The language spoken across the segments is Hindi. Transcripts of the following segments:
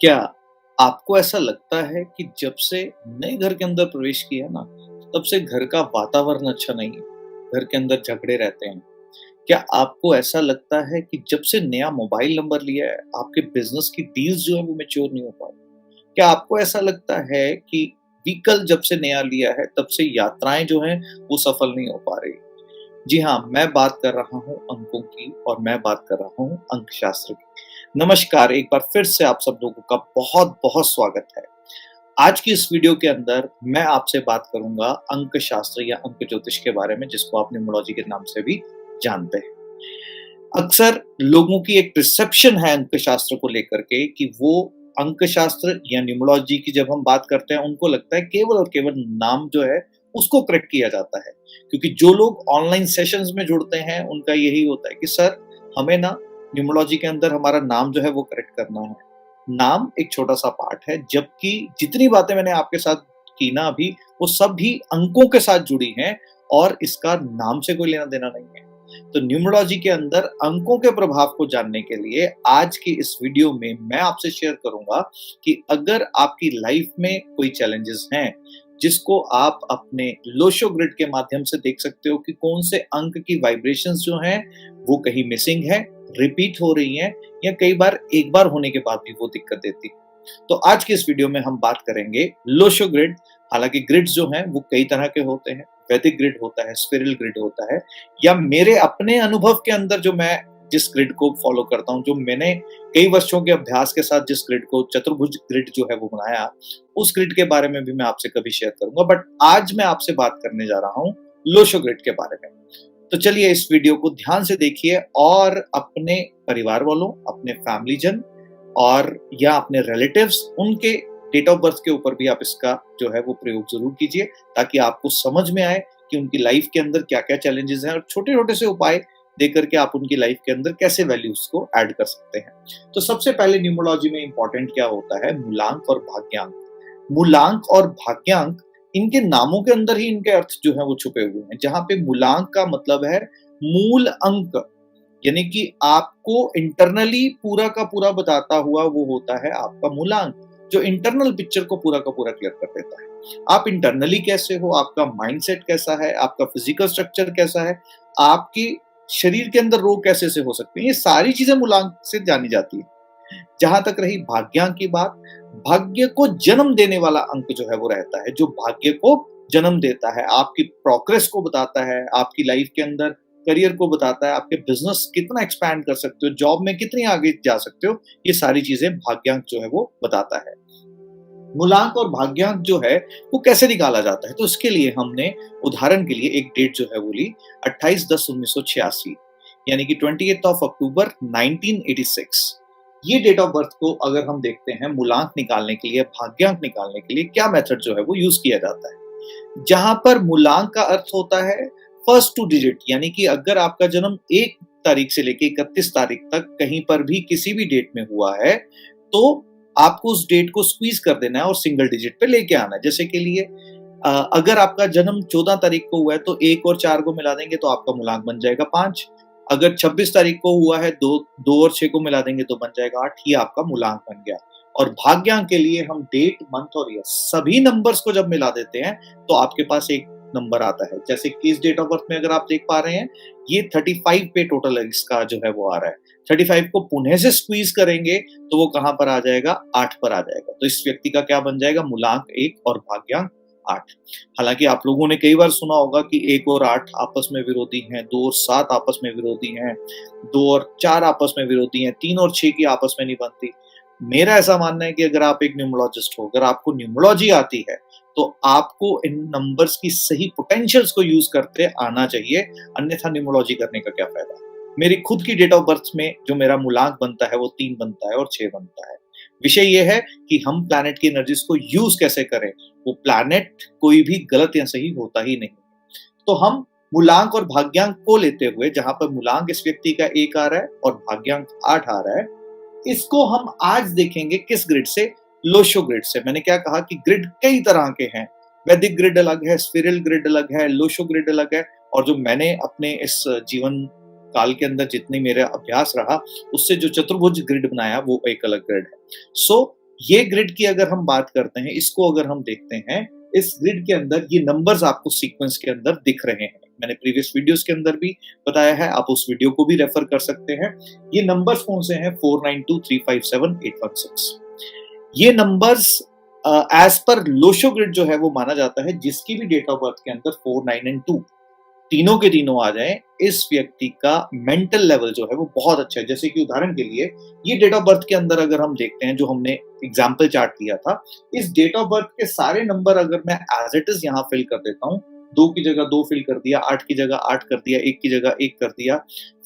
क्या आपको ऐसा लगता है कि जब से नए घर के अंदर प्रवेश किया ना, तब से घर का वातावरण अच्छा नहीं है, घर के अंदर झगड़े रहते हैं? क्या आपको ऐसा लगता है कि जब से नया मोबाइल नंबर लिया है, आपके बिज़नेस की डील्स जो है वो मैच्योर नहीं हो पा रही? क्या आपको ऐसा लगता है कि व्हीकल जब से नया लिया है, तब से यात्राएँ जो हैं, वो सफल नहीं हो पा रही? जी हाँ, मैं बात कर रहा हूँ अंकों की और मैं बात कर रहा हूँ अंकशास्त्र की। नमस्कार, एक बार फिर से आप सब लोगों का बहुत-बहुत स्वागत है। आज की इस वीडियो के अंदर मैं आपसे बात करूँगा अंकशास्त्र या अंक ज्योतिष के बारे में, जिसको आप न्यूमरोलॉजी के नाम से भी जानते हैं। अक्सर लोगों की एक परसेप्शन है अंकशास्त्र को लेकर के कि वो अंकशास्त्र या न्यूमरोलॉजी की जब हम बात करते हैं, उनको लगता है केवल और केवल नाम जो है उसको करेक्ट किया जाता है। क्योंकि जो लोग ऑनलाइन सेशंस में जुड़ते हैं, उनका यही होता है कि सर, हमें ना न्यूमरोलॉजी के अंदर हमारा नाम जो है वो करेक्ट करना है। नाम एक छोटा-सा पार्ट है, जबकि जितनी बातें मैंने आपके साथ की ना अभी, वो सब भी अंकों के साथ जुड़ी हैं और इसका नाम से कोई लेना-देना नहीं है। तो न्यूमरोलॉजी के अंदर अंकों के प्रभाव को जानने के लिए आज की इस वीडियो में मैं आपसे शेयर करूंगा कि अगर आपकी लाइफ में कोई चैलेंजेस हैं, जिसको आप अपने लोशो ग्रिड के माध्यम से देख सकते हो कि कौन से अंक की वाइब्रेशंस जो हैं वो कहीं मिसिंग है, रिपीट हो रही हैं, या कई बार एक बार होने के बाद भी वो दिक्कत देती है। तो आज की इस वीडियो में हम बात करेंगे लोशो ग्रिड। हालांकि ग्रिड्स जो हैं वो कई तरह के होते हैं। वैदिक ग्रिड होता है, स्पिरिल ग्रिड होता है, या मेरे अपने अनुभव के अंदर जो मैं जिस ग्रिड को फॉलो करता हूँ, जो मैंने कई वर्षों के अभ्यास के साथ जिस ग्रिड को चतुर्भुज ग्रिड जो है वो बनाया, उस ग्रिड के बारे में भी मैं आपसे कभी शेयर करूंगा। बट आज मैं आपसे बात करने जा रहा हूँ लोशो ग्रिड के बारे में। तो चलिए इस वीडियो को ध्यान से देखिए और अपने परिवार वालों, अपने फैमिली जन और या अपने रिलेटिव्स, उनके डेट ऑफ बर्थ के ऊपर भी आप इसका जो है वो प्रयोग जरूर कीजिए, ताकि आपको समझ में आए कि उनकी लाइफ के अंदर क्या-क्या चैलेंजेस हैं और छोटे-छोटे से उपाय देकर के आप उनकी लाइफ के अंदर कैसे वैल्यूज को ऐड कर सकते हैं। तो सबसे पहले न्यूमरोलॉजी में इंपॉर्टेंट क्या होता है? मूलांक और भाग्यांक। मूलांक और भाग्यांक, इनके नामों के अंदर ही इनके अर्थ जो है वो छुपे हुए हैं। जहां पे मूलांक का मतलब है मूल अंक, यानी कि आपको इंटरनली पूरा का पूरा बताता हुआ वो होता है आपका मूलांक, जो इंटरनल पिक्चर को पूरा का पूरा क्लियर कर देता है। आप इंटरनली कैसे हो, आपका माइंडसेट कैसा है, आपका फिजिकल स्ट्रक्चर कैसा है, आपकी शरीर के अंदर रोग कैसे से हो सकते हैं, ये सारी चीजें मूलांक से जानी जाती है। जहां तक रही भाग्यांक की बात, भाग्य को जन्म देने वाला अंक जो है वो रहता है, जो भाग्य को जन्म देता है, आपकी प्रोग्रेस को बताता है, आपकी लाइफ के अंदर करियर को बताता है, आपके बिजनेस कितना एक्सपैंड कर सकते हो, जॉब में कितनी आगे जा सकते हो, ये सारी चीजें भाग्यांक जो है वो बताता है। मूलांक और भाग्यांक जो है वो कैसे निकाला जाता है? तो इसके लिए हमने उदाहरण के लिए एक डेट जो है वो ली, 28/10/1986, यानी कि 28 ऑफ अक्टूबर 1986। ये डेट ऑफ बर्थ को अगर हम देखते हैं मूलांक निकालने के लिए, भाग्यांक निकालने के लिए क्या मेथड जो है वो यूज किया जाता है। जहां पर मूलांक का अर्थ होता है फर्स्ट टू डिजिट, यानी कि अगर आपका जन्म 1 तारीख से लेके 31 तारीख तक कहीं पर भी किसी भी डेट में हुआ है, तो आपको उस डेट को स्क्वीज कर देना है और सिंगल डिजिट पे लेके आना है। जैसे के लिए अगर आपका जन्म 14 तारीख को हुआ है, तो 1 और 4 को मिला देंगे तो आपका मूलांक बन जाएगा 5। अगर 26 तारीख को हुआ है, 2 और 6 को मिला देंगे तो बन जाएगा 8। ये आपका मूलांक बन गया। और भाग्यांक के लिए हम डेट, मंथ और ईयर सभी नंबर्स को जब मिला देते हैं, तो आपके पास एक नंबर आता है। जैसे कि इस डेट ऑफ बर्थ में अगर आप देख पा रहे हैं, ये 35 पे टोटल इसका जो है वो आ रहा है। 35 को पुनः से स्क्वीज करेंगे तो वो कहां पर आ जाएगा? 8 पर आ जाएगा। तो इस व्यक्ति का क्या बन जाएगा? मूलांक 1 और भाग्यांक 8। हालांकि आप लोगों ने कई बार सुना होगा कि 1 और 8 आपस में विरोधी हैं, 2 और 7 आपस में विरोधी हैं, 2 और 4 आपस में विरोधी हैं, 3 और 6 की आपस में नहीं बनती। मेरा ऐसा मानना है कि अगर आप एक न्यूमरोलॉजिस्ट हो, अगर आपको न्यूमरोलॉजी आती है, तो आपको इन नंबर्स की सही पोटेंशियल्स को यूज करते आना चाहिए, अन्यथा न्यूमरोलॉजी करने का क्या फायदा। मेरी खुद की डेट ऑफ बर्थ में जो मेरा मूलांक बनता है वो 3 बनता है और 6 बनता है। विषय ये है कि हम प्लैनेट की एनर्जीज को यूज कैसे करें। वो प्लैनेट कोई भी गलत या सही होता ही नहीं। तो हम मूलांक और भाग्यांक को लेते हुए, जहां पर मूलांक इस व्यक्ति का 1 आ रहा है और भाग्यांक 8 आ रहा है, इसको हम आज देखेंगे किस ग्रिड से? लोशो ग्रिड से। मैंने क्या कहा कि ग्रिड कई तरह के हैं। वैदिक ग्रिड अलग है, स्पिरिल ग्रिड अलग है, लोशो ग्रिड अलग है, और जो मैंने अपने इस जीवन काल के अंदर जितनी मेरा अभ्यास रहा, उससे जो चतुर्भुज ग्रिड बनाया वो एक अलग ग्रिड है। सो ये ग्रिड की अगर हम बात करते हैं, इसको अगर हम देखते हैं, इस ग्रिड के अंदर ये नंबर्स आपको सीक्वेंस के अंदर दिख रहे हैं। मैंने प्रीवियस वीडियोस के अंदर भी बताया है, आप उस वीडियो को भी रेफर कर सकते हैं। ये नंबर्स कौन से हैं? 492 357 816। ये numbers as per Lo Shu grid जो है वो माना जाता है, जिसकी भी डेट ऑफ बर्थ के अंदर 4, 9 एंड 2 तीनों के तीनों आ जाएं, इस व्यक्ति का मेंटल लेवल जो है वो बहुत अच्छा है। जैसे कि उदाहरण के लिए ये डेट ऑफ बर्थ के अंदर अगर हम देखते हैं, जो हमने एग्जाम्पल चार्ट दिया था, इस डेट ऑफ बर्थ के सारे नंबर अगर मैं एज इट इज यहाँ फिल कर देता हूँ, 2 की जगह 2 फिल कर दिया, 8 की जगह 8 कर दिया, 1 की जगह 1 कर दिया,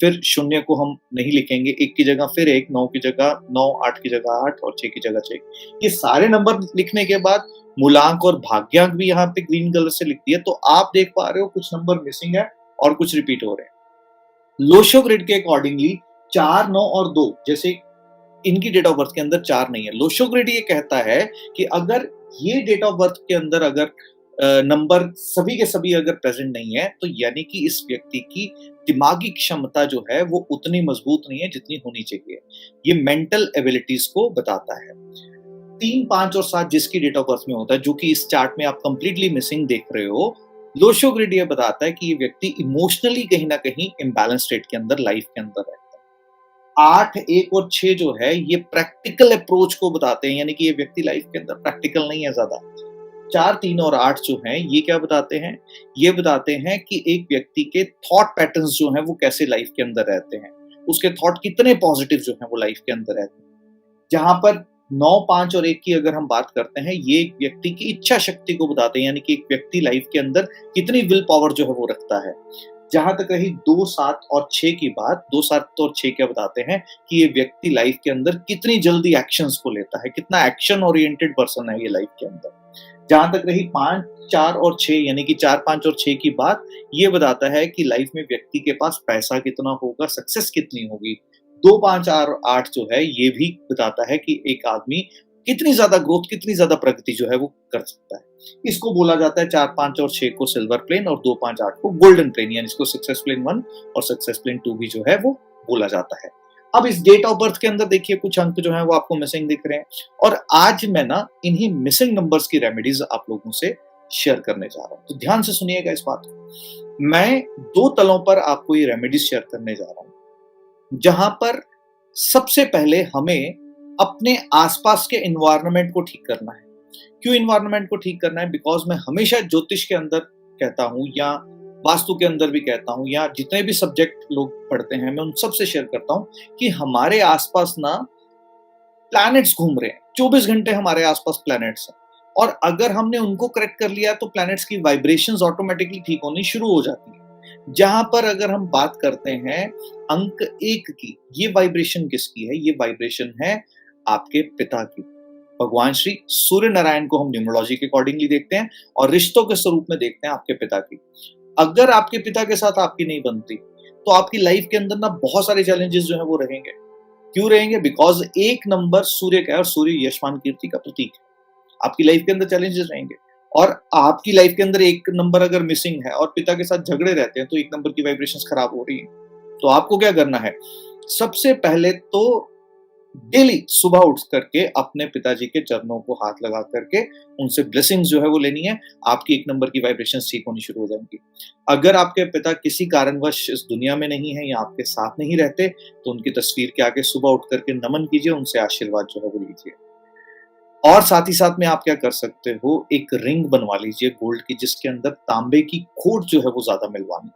फिर शून्य को हम नहीं लिखेंगे, 1 की जगह फिर 1, 9 की जगह 9, 8 की जगह 8 और 6 की जगह 6। ये सारे नंबर लिखने के बाद मूलांक और भाग्यांक भी यहाँ पे ग्रीन कलर से लिख दिया, तो आप देख पा रहे हो कुछ नंबर मिसिंग है और कुछ रिपीट हो रहे हैं। लोशो ग्रिड के अकॉर्डिंगली 4, 9 और 2 जैसे इनकी डेट ऑफ बर्थ के अंदर 4 नहीं है। लोशो ग्रिड ये कहता है कि अगर ये डेट ऑफ बर्थ के अंदर अगर नंबर सभी के सभी अगर प्रेजेंट नहीं है, तो यानी कि इस व्यक्ति की दिमागी क्षमता जो है वो उतनी मजबूत नहीं है जितनी होनी चाहिए। ये मेंटल एबिलिटीज को बताता है। 3, 5 और 7 जिसकी डेट ऑफ बर्थ में होता है, जो कि इस चार्ट में आप कंप्लीटली मिसिंग देख रहे हो, लोशो ग्रिड ये बताता है कि ये व्यक्ति इमोशनली कहीं ना कहीं इम्बैलेंस स्टेट के अंदर लाइफ के अंदर रहता है। 8, 1 और 6 जो है ये प्रैक्टिकल अप्रोच को बताते हैं, यानी कि ये व्यक्ति लाइफ के अंदर प्रैक्टिकल नहीं है ज्यादा। 4, 3 और 8 जो हैं ये क्या बताते हैं? ये बताते हैं कि एक व्यक्ति के थॉट पैटर्न्स जो हैं वो कैसे लाइफ के अंदर रहते हैं, उसके थॉट कितने पॉजिटिव जो हैं वो लाइफ के अंदर रहते हैं। जहां पर 9, 5 और 1 की अगर हम बात करते हैं, ये एक व्यक्ति की इच्छा शक्ति को बताते हैं, यानी कि एक व्यक्ति लाइफ के अंदर कितनी विल पावर जो है वो रखता है। जहां तक रही 2, 7 और 6 की बात, 2, 7 और 6 क्या बताते हैं कि ये व्यक्ति लाइफ के अंदर कितनी जल्दी एक्शंस को लेता है, कितना एक्शन ओरिएंटेड पर्सन है ये लाइफ के अंदर। जहां तक रही 5, 4 और 6 यानी कि 4, 5 और 6 की बात, ये बताता है कि लाइफ में व्यक्ति के पास पैसा कितना होगा, सक्सेस कितनी होगी। 2, 5, 4 और 8 जो है ये भी बताता है कि एक आदमी कितनी ज्यादा ग्रोथ, कितनी ज्यादा प्रगति जो है वो कर सकता है। इसको बोला जाता है 4, 5 और 6 को सिल्वर प्लेन और 2, 5, 8 को गोल्डन प्लेन, यानी इसको सक्सेस प्लेन 1 और सक्सेस प्लेन 2 भी जो है वो बोला जाता है। अब इस डेट ऑफ बर्थ के अंदर देखिए कुछ अंक जो है वो आपको मिसिंग दिख रहे हैं, और आज मैं ना इन्हीं मिसिंग नंबर्स की रेमेडीज आप लोगों से शेयर करने जा रहा हूं। तो ध्यान से सुनिएगा इस बात को। मैं 2 तलों पर आपको ये रेमेडीज शेयर करने जा रहा हूं, जहां पर सबसे पहले हमें अपने आसपास के एनवायरनमेंट को ठीक करना है। क्यों एनवायरनमेंट को ठीक करना है? बिकॉज मैं हमेशा ज्योतिष के अंदर कहता हूं, या वास्तु के अंदर भी कहता हूं, या जितने भी सब्जेक्ट लोग पढ़ते हैं मैं उन सबसे शेयर करता हूं कि हमारे आसपास ना प्लैनेट्स घूम रहे हैं, 24 घंटे हमारे आसपास प्लैनेट्स हैं, और अगर हमने उनको करेक्ट कर लिया तो प्लैनेट्स की वाइब्रेशंस ऑटोमेटिकली ठीक होनी शुरू हो जाती है। जहां पर अगर हम बात करते हैं अंक 1 की, ये वाइब्रेशन किसकी है? ये वाइब्रेशन है आपके पिता की। भगवान श्री सूर्य नारायण को हम न्यूमरोलॉजी के अकॉर्डिंगली देखते हैं और रिश्तों के स्वरूप में देखते हैं आपके पिता की। अगर आपके पिता के साथ आपकी नहीं बनती, तो आपकी लाइफ के अंदर ना बहुत सारे चैलेंजेस जो है वो रहेंगे। क्यों रहेंगे? बिकॉज 1 नंबर सूर्य का है और सूर्य यशमान कीर्ति का प्रतीक है। आपकी लाइफ के अंदर चैलेंजेस रहेंगे, और आपकी लाइफ के अंदर 1 नंबर अगर मिसिंग है और पिता के साथ झगड़े रहते हैं, तो 1 नंबर की वाइब्रेशंस खराब हो रही है। तो आपको क्या करना है? सबसे पहले तो डेली सुबह उठ करके अपने पिताजी के चरणों को हाथ लगा करके उनसे ब्लेसिंग्स जो है वो लेनी है। आपकी 1 नंबर की वाइब्रेशन ठीक होनी शुरू हो जाएंगी। अगर आपके पिता किसी कारणवश इस दुनिया में नहीं है या आपके साथ नहीं रहते, तो उनकी तस्वीर के आगे सुबह उठ करके नमन कीजिए, उनसे आशीर्वाद जो है वो लीजिए। और साथ ही साथ में आप क्या कर सकते हो, एक रिंग बनवा लीजिए गोल्ड की, जिसके अंदर तांबे की खोट जो है वो ज्यादा मिलवानी।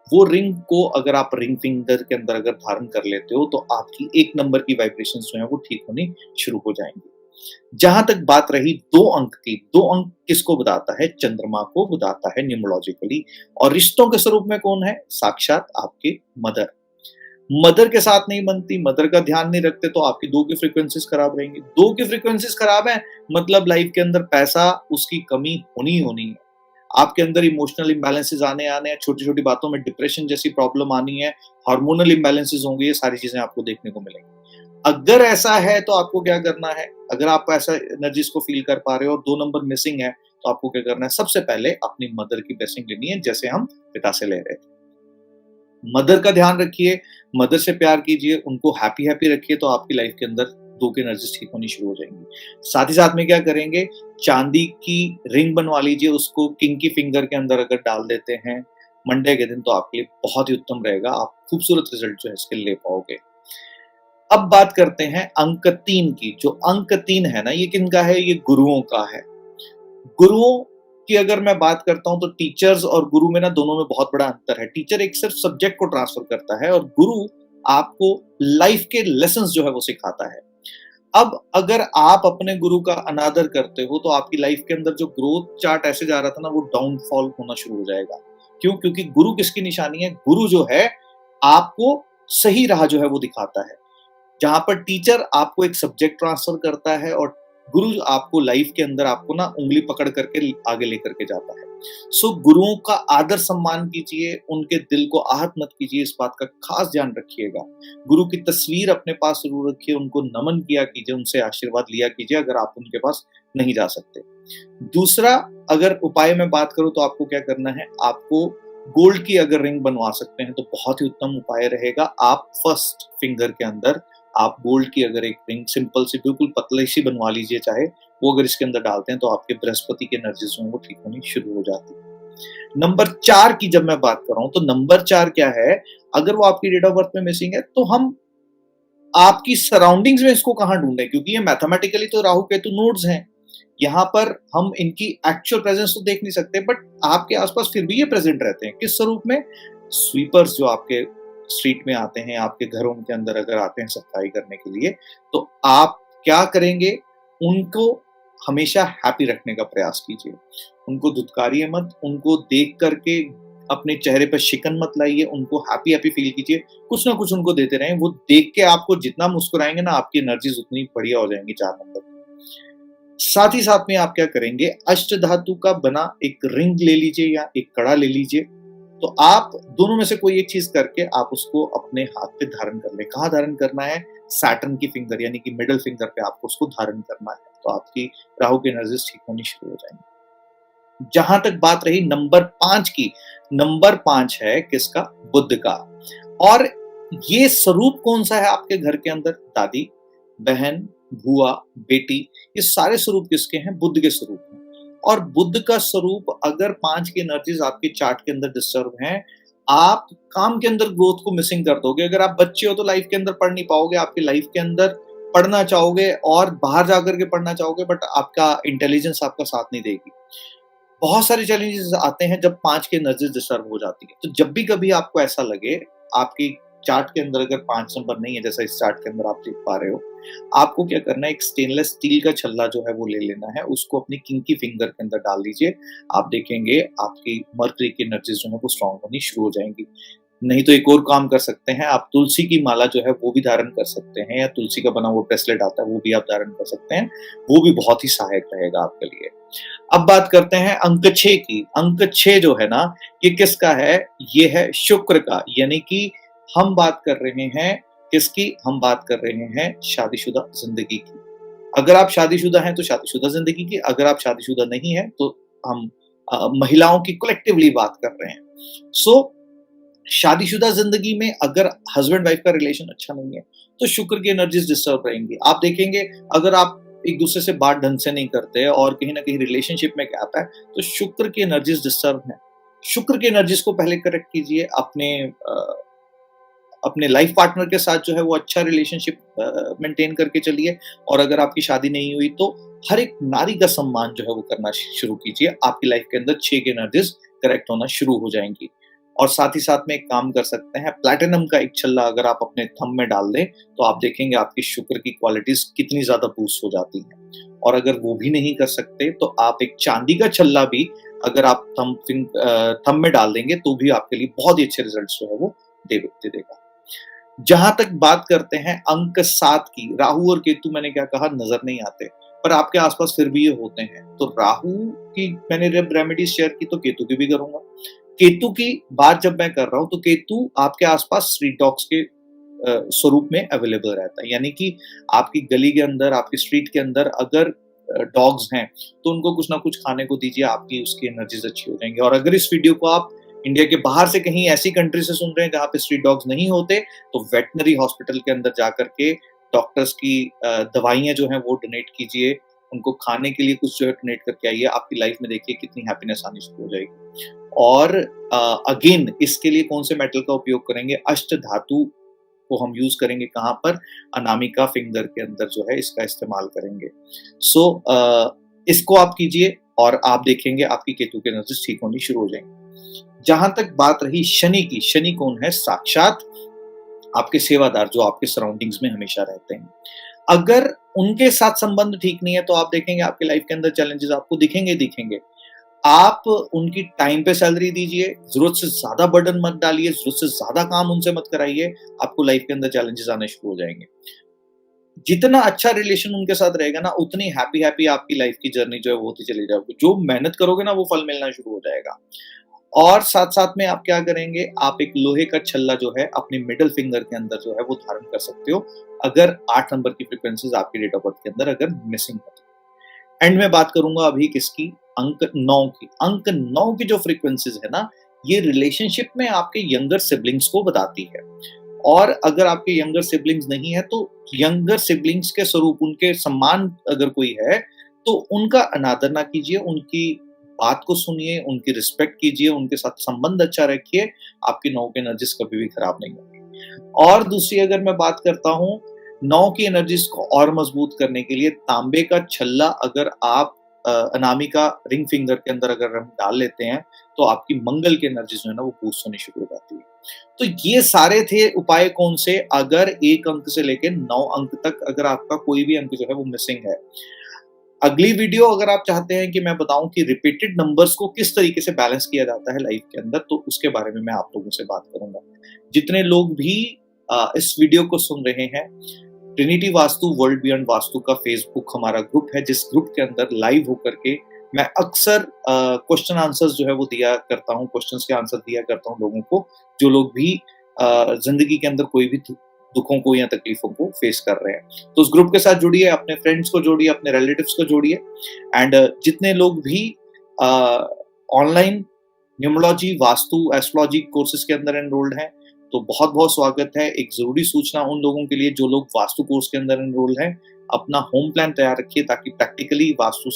वो रिंग को अगर आप रिंग फिंगर के अंदर अगर धारण कर लेते हो, तो आपकी 1 नंबर की वाइब्रेशंस जो है वो ठीक होनी शुरू हो जाएंगी। जहां तक बात रही 2 अंक की, 2 अंक किसको बताता है? चंद्रमा को बताता है न्यूमरोलॉजिकली। और रिश्तों के स्वरूप में कौन है? साक्षात आपके मदर। मदर के साथ नहीं बनती, मदर का ध्यान नहीं रखते, तो आपकी 2 की फ्रीक्वेंसीज खराब रहेंगी। 2 की फ्रीक्वेंसीज खराब है मतलब लाइफ के अंदर पैसा उसकी कमी होनी ही होनी है। आपके अंदर इमोशनल इम्बैलेंसेस आने हैं, छोटी-छोटी बातों में डिप्रेशन जैसी प्रॉब्लम आनी है, हार्मोनल इम्बैलेंसेस होंगे, ये सारी चीजें आपको देखने को मिलेंगी। अगर ऐसा है तो आपको क्या करना है? अगर आप ऐसा एनर्जीज को फील कर पा रहे हो और 2 नंबर मिसिंग है, तो आपको क्या करना है? सबसे पहले अपनी मदर की ब्लेसिंग लेनी है, जैसे हम पिता से ले रहे थे। मदर का ध्यान रखिए, मदर से प्यार कीजिए, उनको हैप्पी हैप्पी रखिए, तो आपकी लाइफ के अंदर 2 की एनर्जीज ठीक होनी शुरू हो जाएंगी। साथ ही साथ में क्या करेंगे, चांदी की रिंग बनवा लीजिए, उसको किंग की फिंगर के अंदर अगर डाल देते हैं मंडे के दिन तो आपके लिए बहुत ही उत्तम रहेगा, आप खूबसूरत रिजल्ट जो है इसके ले पाओगे। अब बात करते हैं अंक 3 की। जो अंक 3 है ना, ये किनका है? ये गुरुओं का है। गुरुओं की अगर मैं बात करता हूं तो टीचर्स और गुरु में ना दोनों में बहुत बड़ा अंतर है। टीचर एक सिर्फ सब्जेक्ट को ट्रांसफर करता है और गुरु आपको लाइफ के लेसन्स जो है वो सिखाता है। अब अगर आप अपने गुरु का अनादर करते हो तो आपकी लाइफ के अंदर जो ग्रोथ चार्ट ऐसे जा रहा था ना, वो डाउनफॉल होना शुरू हो जाएगा। क्यों? क्योंकि गुरु किसकी निशानी है? गुरु जो है आपको सही राह जो है वो दिखाता है। जहां पर टीचर आपको एक सब्जेक्ट ट्रांसफर करता है और गुरु आपको लाइफ के अंदर आपको ना उंगली पकड़ करके आगे लेकर के जाता है। सो गुरुओं का आदर सम्मान कीजिए, उनके दिल को आहत मत कीजिए, इस बात का खास ध्यान रखिएगा। गुरु की तस्वीर अपने पास जरूर रखिए, उनको नमन किया कीजिए, उनसे आशीर्वाद लिया कीजिए अगर आप उनके पास नहीं जा सकते। दूसरा, अगर उपाय में बात करूं तो आपको क्या करना है, आपको गोल्ड की अगर रिंग बनवा सकते हैं तो बहुत ही उत्तम उपाय रहेगा। आप फर्स्ट फिंगर के अंदर आप गोल्ड की अगर एक रिंग सिंपल सी बिल्कुल पतली सी बनवा लीजिए, चाहे वो अगर इसके अंदर डालते हैं तो आपके बृहस्पति की एनर्जीज वो ठीक होनी शुरू हो जाती है। नंबर 4 की जब मैं बात कर रहा हूं तो नंबर 4 क्या है? अगर वो आपकी डेट ऑफ बर्थ में मिसिंग है तो हम आपकी सराउंडिंग्स में इसको कहां ढूंढें, क्योंकि ये मैथमेटिकली तो राहु केतु नोड्स हैं। यहाँ पर हम इनकी एक्चुअल प्रेजेंस तो देख नहीं सकते, बट आपके आसपास फिर भी ये प्रेजेंट रहते हैं। किस स्वरूप में? स्वीपर्स जो आपके स्ट्रीट में आते हैं, आपके घरों के अंदर अगर आते हैं सफाई करने के लिए, तो आप क्या करेंगे, उनको हमेशा हैप्पी रखने का प्रयास कीजिए। उनको धुतकारिए मत, उनको देख करके अपने चेहरे पर शिकन मत लाइए, उनको हैप्पी हैप्पी फील कीजिए, कुछ ना कुछ उनको देते रहें। वो देख के आपको जितना मुस्कुराएंगे ना, आपकी एनर्जीज उतनी बढ़िया हो जाएंगी 4 नंबर की। साथ ही साथ में आप क्या करेंगे, अष्ट धातु का बना एक रिंग ले लीजिए या एक कड़ा ले लीजिए। तो आप दोनों में से कोई एक चीज करके आप उसको अपने हाथ पे धारण कर ले। कहाँ धारण करना है? सैटर्न की फिंगर यानी कि मिडिल फिंगर पे आपको उसको धारण करना है, तो आपकी राहु की एनर्जीज ठीक होनी शुरू हो जाएंगी। जहां तक बात रही नंबर 5 की, नंबर 5 है किसका? बुध का। और ये स्वरूप कौन सा है आपके घर के अंदर? दादी, बहन, बुआ, बेटी, ये सारे स्वरूप किसके हैं? बुध के स्वरूप हैं। और बुध का स्वरूप अगर 5 की एनर्जीज आपके चार्ट के अंदर डिस्टर्ब हैं, आप काम के अंदर ग्रोथ को मिसिंग कर दोगे। अगर आप बच्चे हो तो लाइफ के अंदर पढ़ नहीं पाओगे, आपकी लाइफ के अंदर पढ़ना चाहोगे और बाहर जाकर के पढ़ना चाहोगे, बट आपका इंटेलिजेंस आपका साथ नहीं देगी। बहुत सारे चैलेंजेस आते हैं जब 5 की एनर्जीज डिस्टर्ब हो जाती है। तो जब भी कभी आपको ऐसा लगे, आपकी चार्ट के अंदर अगर 5 नंबर नहीं है, जैसा इस चार्ट के अंदर आप देख पा रहे हो, आपको क्या करना है, एक स्टेनलेस स्टील का छल्ला जो है वो ले लेना है, उसको अपनी किंग की फिंगर के अंदर डाल दीजिए। आप देखेंगे आपकी मर्करी की एनर्जीज जो है वो स्ट्रांग होनी शुरू हो जाएंगी। नहीं तो एक और काम कर सकते हैं, आप तुलसी की माला जो है वो भी धारण कर सकते हैं, या तुलसी का बना हुआ ब्रेसलेट आता है वो भी आप धारण कर सकते हैं। वो भी बहुत ही सहायक रहेगा आपके लिए। अब बात करते हैं अंक 6 की। अंक 6 जो है ना, ये किसका है? ये है शुक्र का। यानी कि हम बात कर रहे हैं किसकी? हम बात कर रहे हैं शादीशुदा जिंदगी की। अगर आप शादीशुदा हैं तो शादीशुदा जिंदगी की, अगर आप शादीशुदा नहीं है तो हम महिलाओं की कलेक्टिवली बात कर रहे हैं। सो शादीशुदा जिंदगी में अगर हस्बैंड वाइफ का रिलेशन अच्छा नहीं है तो शुक्र की एनर्जीज डिस्टर्ब रहेंगी। आप देखेंगे अगर आप एक दूसरे से बात ढंग से नहीं करते और कहीं ना कहीं रिलेशनशिप में गैप है तो शुक्र की एनर्जीज डिस्टर्ब है। शुक्र की एनर्जीज को पहले करेक्ट कीजिए। अपने लाइफ पार्टनर के साथ जो है वो अच्छा रिलेशनशिप मेंटेन करके चलिए। और अगर आपकी शादी नहीं हुई तो हर एक नारी का सम्मान जो है वो करना शुरू कीजिए। आपकी लाइफ के अंदर 6 की एनर्जीज करेक्ट होना शुरू हो जाएंगी। और साथ ही साथ में एक काम कर सकते हैं, प्लैटिनम का एक छल्ला अगर आप अपने थंब में डाल दें तो आप देखेंगे आपकी शुक्र की क्वालिटीज कितनी ज्यादा बूस्ट हो जाती हैं। और अगर वो भी नहीं कर सकते तो आप एक चांदी का छल्ला भी अगर आप थंब में डाल देंगे तो भी आपके लिए बहुत ही अच्छे रिजल्ट्स जो है वो दे देगा। जहां तक बात करते हैं अंक 7 की, राहु और केतु मैंने क्या कहा, नजर नहीं आते पर आपके आसपास फिर भी ये होते हैं। तो राहु की मैंने रेमेडीज शेयर की तो केतु की भी करूंगा। केतु की बात जब मैं कर रहा हूं तो केतु आपके आसपास स्ट्रीट डॉग्स के स्वरूप में अवेलेबल रहता है। यानी कि आपकी गली के अंदर, आपकी स्ट्रीट के अंदर अगर डॉग्स हैं तो उनको कुछ ना कुछ खाने को दीजिए, आपकी उसकी एनर्जीज अच्छी हो जाएंगी। और अगर इस वीडियो को आप इंडिया के बाहर से कहीं ऐसी कंट्री से सुन रहे हैं जहां पे स्ट्रीट डॉग्स नहीं होते तो वेटनरी हॉस्पिटल के अंदर जाकर के डॉक्टर्स की दवाइयाँ जो हैं वो डोनेट कीजिए, उनको खाने के लिए कुछ जो है डोनेट करके आइए, आपकी लाइफ में देखिए कितनी हैप्पीनेस आनी शुरू हो जाएगी। और अगेन इसके लिए कौन-से मेटल का उपयोग करेंगे? अष्टधातु को हम यूज़ करेंगे कहाँ पर? अनामिका फिंगर के अंदर जो है इसका इस्तेमाल करेंगे। सो इसको आप कीजिए और आप देखेंगे आपकी केतु की एनर्जीज़ ठीक होनी शुरू हो जाएँगी। जहाँ तक बात रही शनि की, शनि कौन है? साक्षात आपके सेवादार जो आपके सराउंडिंग्स में हमेशा रहते हैं। अगर उनके साथ संबंध ठीक नहीं है तो आप देखेंगे आपकी लाइफ के अंदर चैलेंजेस आपको दिखेंगे ही दिखेंगे। आप उनकी टाइम पे सैलरी दीजिए, ज़रूरत से ज़्यादा बर्डन मत डालिए, ज़रूरत से ज़्यादा काम उनसे मत कराइए, आपको लाइफ के अंदर चैलेंजेस आने शुरू हो जाएँगे। जितना अच्छा रिलेशन उनके साथ रहेगा ना, उतनी हैप्पी-हैप्पी आपकी लाइफ की जर्नी जो है वो होती चली जाएगी। जो मेहनत करोगे ना, वो फल मिलना शुरू हो जाएगा। और साथ-साथ में आप क्या करेंगे, आप एक लोहे का छल्ला जो है अपने मिडल फिंगर के अंदर जो है वो धारण कर सकते हो, अगर 8 नंबर की फ्रीक्वेंसीज़ आपकी डेट ऑफ बर्थ के अंदर अगर मिसिंग है तो। एंड में बात करूँगा अभी किसकी? अंक 9 की। अंक 9 की जो फ्रीक्वेंसीज़ है ना, ये रिलेशनशिप में आपके यंगर सिबलिंग्स को बताती है। और अगर आपके यंगर सिबलिंग्स नहीं है, तो यंगर सिबलिंग्स के स्वरूप उनके सम्मान अगर कोई है, तो उनका अनादर ना कीजिए, उनकी बात को सुनिए, उनकी रिस्पेक्ट कीजिए, उनके साथ संबंध अच्छा रखिए, आपकी 9 की एनर्जीज़ कभी भी खराब नहीं होंगी। और दूसरी अगर मैं बात करता हूँ, 9 की एनर्जीज़ को और मजबूत करने के लिए तांबे का छल्ला अगर आप अनामिका रिंग फिंगर के अंदर अगर हम डाल लेते हैं, तो आपकी मंगल की एनर्जीज़ जो है ना, वो बूस्ट होनी शुरू हो जाती है। तो ये सारे थे उपाय कौन से? अगर 1 अंक से लेके 9 अंक तक अगर आपका कोई भी अंक जो है वो मिसिंग है। अगली वीडियो अगर आप चाहते हैं कि मैं बताऊँ कि रिपीटेड नंबर्स को किस तरीके से बैलेंस किया जाता है लाइफ के अंदर, तो उसके बारे में मैं आप लोगों से बात करूँगा। जितने लोग भी इस वीडियो को सुन रहे हैं, Trinity vastu world beyond vastu का फेसबुक हमारा ग्रुप है, जिस ग्रुप के अंदर लाइव होकर के मैं अक्सर क्वेश्चन आंसर्स जो है वो दिया करता हूँ, क्वेश्चंस के आंसर दिया करता हूँ लोगों को, जो लोग भी ज़िंदगी के अंदर कोई भी दुखों को या तकलीफों को फेस कर रहे हैं। तो उस ग्रुप के साथ जुड़िए, अपने फ्रेंड्स को जोड़िए, अपने रिलेटिव्स को जोड़िए। एंड जितने लोग भी अ, online numerology, vastu, astrology courses के अंदर एनरोल्ड हैं, तो बहुत-बहुत स्वागत है। एक ज़रूरी सूचना उन लोगों के लिए जो लोग वास्तु कोर्स के अंदर एनरोल्ड हैं, अपना होम प्लान तैयार रखिए ताकि प्रैक्टिकली वास्तु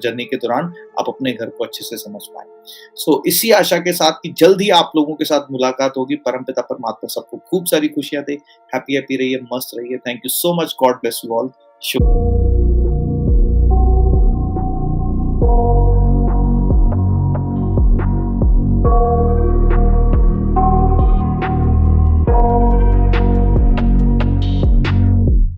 जर्नी के दौरान आप अपने घर को अच्छे से समझ पाएँ। सो इसी आशा के साथ कि जल्द ही आप लोगों के साथ मुलाकात होगी। परमपिता परमात्मा सबको खूब सारी खुशियाँ दे। हैप्पी-हैप्पी रहिए, मस्त रहिए। Thank you so much. God bless you all. Shubh